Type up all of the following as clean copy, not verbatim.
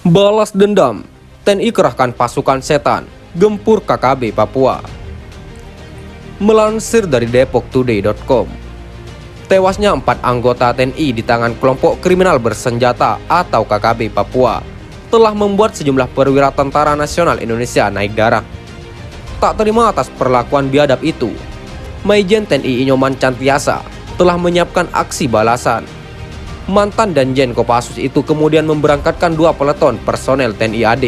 Balas dendam, TNI kerahkan pasukan setan, gempur KKB Papua. Melansir dari depoktoday.com, tewasnya 4 anggota TNI di tangan kelompok kriminal bersenjata atau KKB Papua telah membuat sejumlah perwira Tentara Nasional Indonesia naik darah. Tak terima atas perlakuan biadab itu, Maijen TNI Inyoman Cantiasa telah menyiapkan aksi balasan. Mantan Danjen Kopassus itu kemudian memberangkatkan 2 peleton personel TNI AD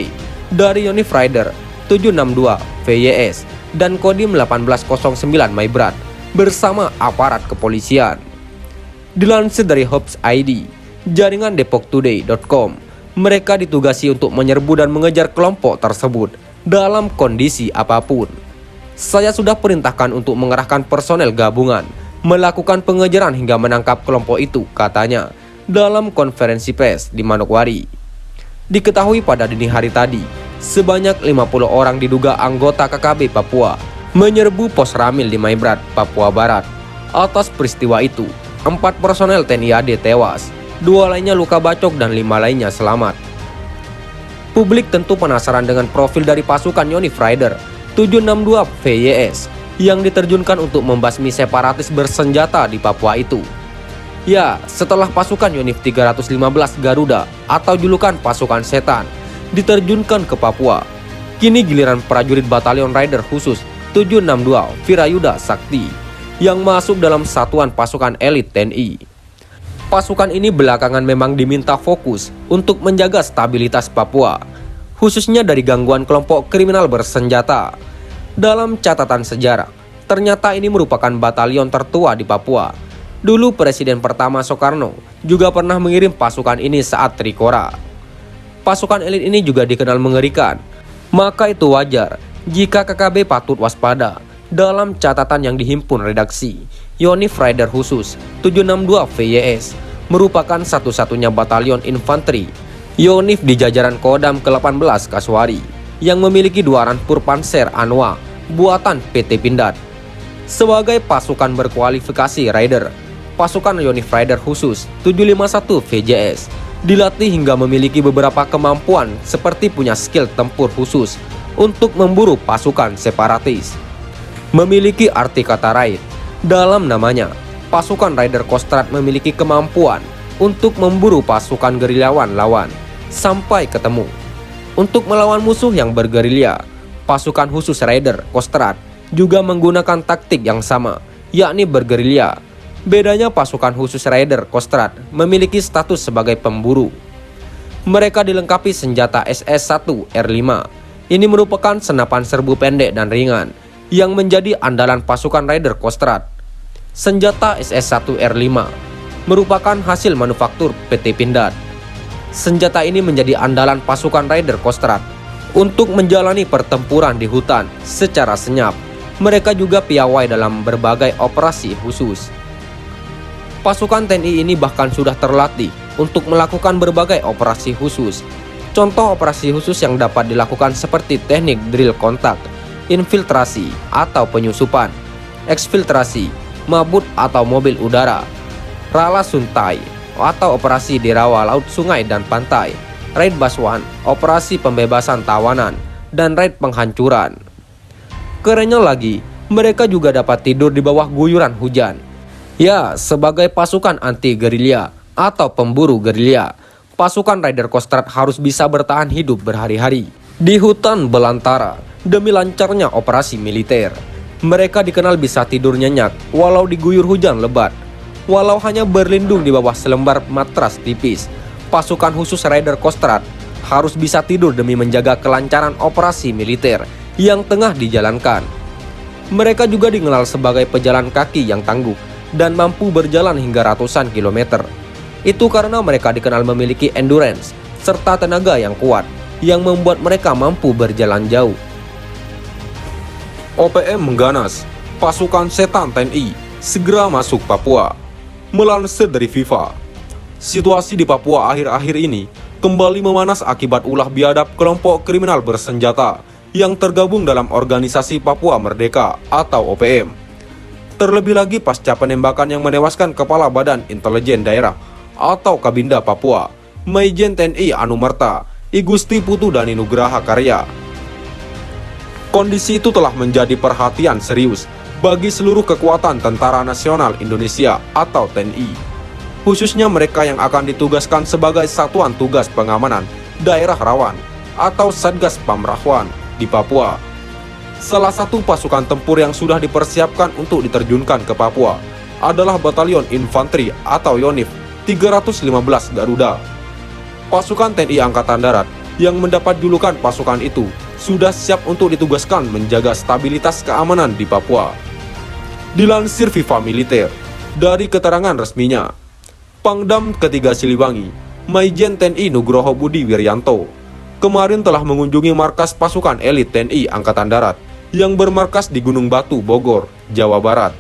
dari Yonif Rider 762 VYS dan Kodim 1809 Maibrat bersama aparat kepolisian. Dilansir dari Hops ID, jaringan depoktoday.com, mereka ditugasi untuk menyerbu dan mengejar kelompok tersebut dalam kondisi apapun. Saya sudah perintahkan untuk mengerahkan personel gabungan melakukan pengejaran hingga menangkap kelompok itu, katanya dalam konferensi pers di Manokwari. Diketahui pada dini hari tadi, sebanyak 50 orang diduga anggota KKB Papua menyerbu pos Ramil di Maibrat, Papua Barat. Atas peristiwa itu, 4 personel TNI AD tewas, 2 lainnya luka bacok dan 5 lainnya selamat. Publik tentu penasaran dengan profil dari pasukan Yonif Rider 762 VYS yang diterjunkan untuk membasmi separatis bersenjata di Papua itu. Ya, setelah pasukan Yonif 315 Garuda atau julukan pasukan setan diterjunkan ke Papua, kini giliran prajurit Batalion Rider khusus 762 Virayuda Sakti yang masuk dalam satuan pasukan elit TNI. Pasukan ini belakangan memang diminta fokus untuk menjaga stabilitas Papua, khususnya dari gangguan kelompok kriminal bersenjata. Dalam catatan sejarah, ternyata ini merupakan batalion tertua di Papua. Dulu Presiden pertama Soekarno juga pernah mengirim pasukan ini saat Trikora. Pasukan elit ini juga dikenal mengerikan, maka itu wajar jika KKB patut waspada. Dalam catatan yang dihimpun redaksi, Yonif Rider khusus 762 VYS merupakan satu-satunya batalion infanteri Yonif di jajaran Kodam ke-18 Kaswari yang memiliki 2 rampur Panser Anwa buatan PT Pindad. Sebagai pasukan berkualifikasi Rider, pasukan Yonif Rider khusus 751 VJS dilatih hingga memiliki beberapa kemampuan seperti punya skill tempur khusus untuk memburu pasukan separatis. Memiliki arti kata raid dalam namanya, pasukan Rider Kostrad memiliki kemampuan untuk memburu pasukan gerilyawan lawan sampai ketemu. Untuk melawan musuh yang bergerilya, pasukan khusus Rider Kostrad juga menggunakan taktik yang sama, yakni bergerilya. Bedanya pasukan khusus Rider Kostrad memiliki status sebagai pemburu. Mereka dilengkapi senjata SS-1 R5. Ini merupakan senapan serbu pendek dan ringan yang menjadi andalan pasukan Rider Kostrad. Senjata SS-1 R5 merupakan hasil manufaktur PT Pindad. Senjata ini menjadi andalan pasukan Rider Kostrad untuk menjalani pertempuran di hutan secara senyap. Mereka juga piawai dalam berbagai operasi khusus. Pasukan TNI ini bahkan sudah terlatih untuk melakukan berbagai operasi khusus. Contoh operasi khusus yang dapat dilakukan seperti teknik drill kontak, infiltrasi atau penyusupan, eksfiltrasi, mabut atau mobil udara, rala suntai atau operasi di rawa laut, sungai dan pantai, raid Baswan, operasi pembebasan tawanan, dan raid penghancuran. Kerennya lagi, mereka juga dapat tidur di bawah guyuran hujan. Ya, sebagai pasukan anti gerilya atau pemburu gerilya, pasukan Rider Kostrad harus bisa bertahan hidup berhari-hari di hutan belantara demi lancarnya operasi militer. Mereka dikenal bisa tidur nyenyak walau diguyur hujan lebat, walau hanya berlindung di bawah selembar matras tipis. Pasukan khusus Rider Kostrad harus bisa tidur demi menjaga kelancaran operasi militer yang tengah dijalankan. Mereka juga dikenal sebagai pejalan kaki yang tangguh dan mampu berjalan hingga ratusan kilometer. Itu karena mereka dikenal memiliki endurance serta tenaga yang kuat yang membuat mereka mampu berjalan jauh. OPM mengganas, pasukan setan TNI segera masuk Papua. Melansir dari FIFA, situasi di Papua akhir-akhir ini kembali memanas akibat ulah biadab kelompok kriminal bersenjata yang tergabung dalam Organisasi Papua Merdeka atau OPM. Terlebih lagi pasca penembakan yang menewaskan Kepala Badan Intelijen Daerah atau Kabinda Papua, Maijen TNI Anumerta, I Gusti Putu Dani Nugraha Karya. Kondisi itu telah menjadi perhatian serius bagi seluruh kekuatan Tentara Nasional Indonesia atau TNI, khususnya mereka yang akan ditugaskan sebagai Satuan Tugas Pengamanan Daerah Rawan atau Satgas Pamrahuan di Papua. Salah satu pasukan tempur yang sudah dipersiapkan untuk diterjunkan ke Papua adalah Batalion Infanteri atau Yonif 315 Garuda. Pasukan TNI Angkatan Darat yang mendapat julukan pasukan itu sudah siap untuk ditugaskan menjaga stabilitas keamanan di Papua. Dilansir Viva Militer, dari keterangan resminya, Pangdam Ketiga Siliwangi, Maijen TNI Nugroho Budi Wiryanto, kemarin telah mengunjungi markas pasukan elit TNI Angkatan Darat yang bermarkas di Gunung Batu, Bogor, Jawa Barat.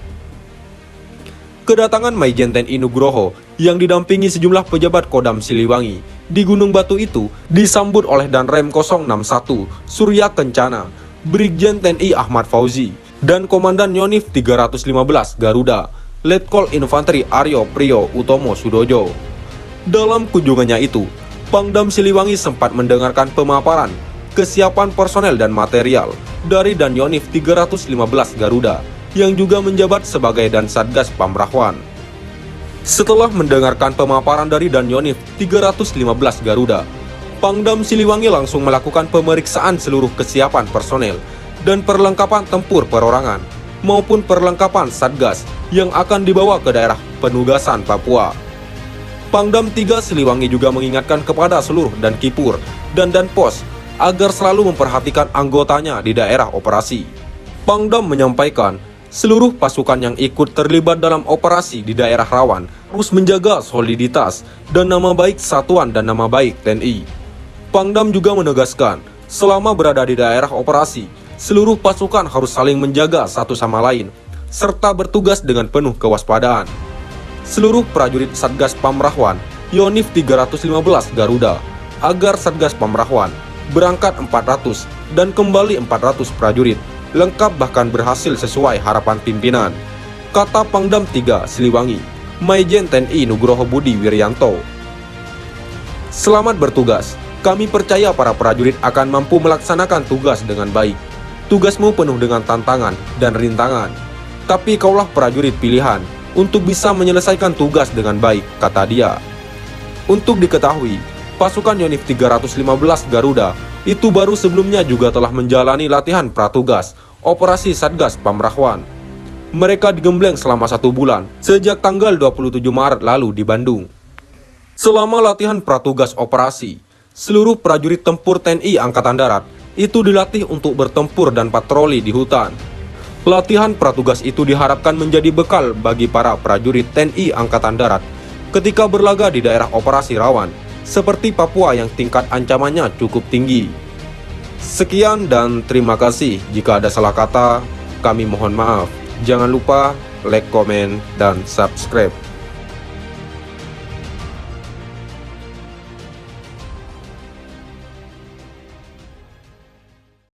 Kedatangan Maijen TNI Nugroho yang didampingi sejumlah pejabat Kodam Siliwangi di Gunung Batu itu disambut oleh Danrem 061 Surya Kencana, Brigjen TNI Ahmad Fauzi, dan Komandan Yonif 315 Garuda, Letkol Infanteri Aryo Priyo Utomo Sudojo. Dalam kunjungannya itu, Pangdam Siliwangi sempat mendengarkan pemaparan kesiapan personel dan material dari Dan Yonif 315 Garuda yang juga menjabat sebagai Dan Satgas Pamrahuan. Setelah mendengarkan pemaparan dari Dan Yonif 315 Garuda, Pangdam Siliwangi langsung melakukan pemeriksaan seluruh kesiapan personel dan perlengkapan tempur perorangan maupun perlengkapan Satgas yang akan dibawa ke daerah penugasan Papua. Pangdam 3 Siliwangi juga mengingatkan kepada seluruh dan Kipur dan Danpos agar selalu memperhatikan anggotanya di daerah operasi. Pangdam menyampaikan seluruh pasukan yang ikut terlibat dalam operasi di daerah rawan harus menjaga soliditas dan nama baik satuan dan nama baik TNI. Pangdam juga menegaskan, selama berada di daerah operasi, seluruh pasukan harus saling menjaga satu sama lain, serta bertugas dengan penuh kewaspadaan. Seluruh prajurit Satgas Pamrahuan, Yonif 315 Garuda, agar Satgas Pamrahuan berangkat 400 dan kembali 400 prajurit, lengkap bahkan berhasil sesuai harapan pimpinan, kata Pangdam 3 Siliwangi, Maijen TNI Nugroho Budi Wiryanto. Selamat bertugas, kami percaya para prajurit akan mampu melaksanakan tugas dengan baik. Tugasmu penuh dengan tantangan dan rintangan, tapi kaulah prajurit pilihan untuk bisa menyelesaikan tugas dengan baik, kata dia. Untuk diketahui, pasukan Yonif 315 Garuda itu baru sebelumnya juga telah menjalani latihan pratugas Operasi Satgas Pamrahuan. Mereka digembleng selama 1 bulan sejak tanggal 27 Maret lalu di Bandung. Selama latihan pratugas operasi, seluruh prajurit tempur TNI Angkatan Darat itu dilatih untuk bertempur dan patroli di hutan. Latihan pratugas itu diharapkan menjadi bekal bagi para prajurit TNI Angkatan Darat ketika berlaga di daerah operasi rawan seperti Papua yang tingkat ancamannya cukup tinggi. Sekian dan terima kasih. Jika ada salah kata, kami mohon maaf. Jangan lupa like, komen, dan subscribe.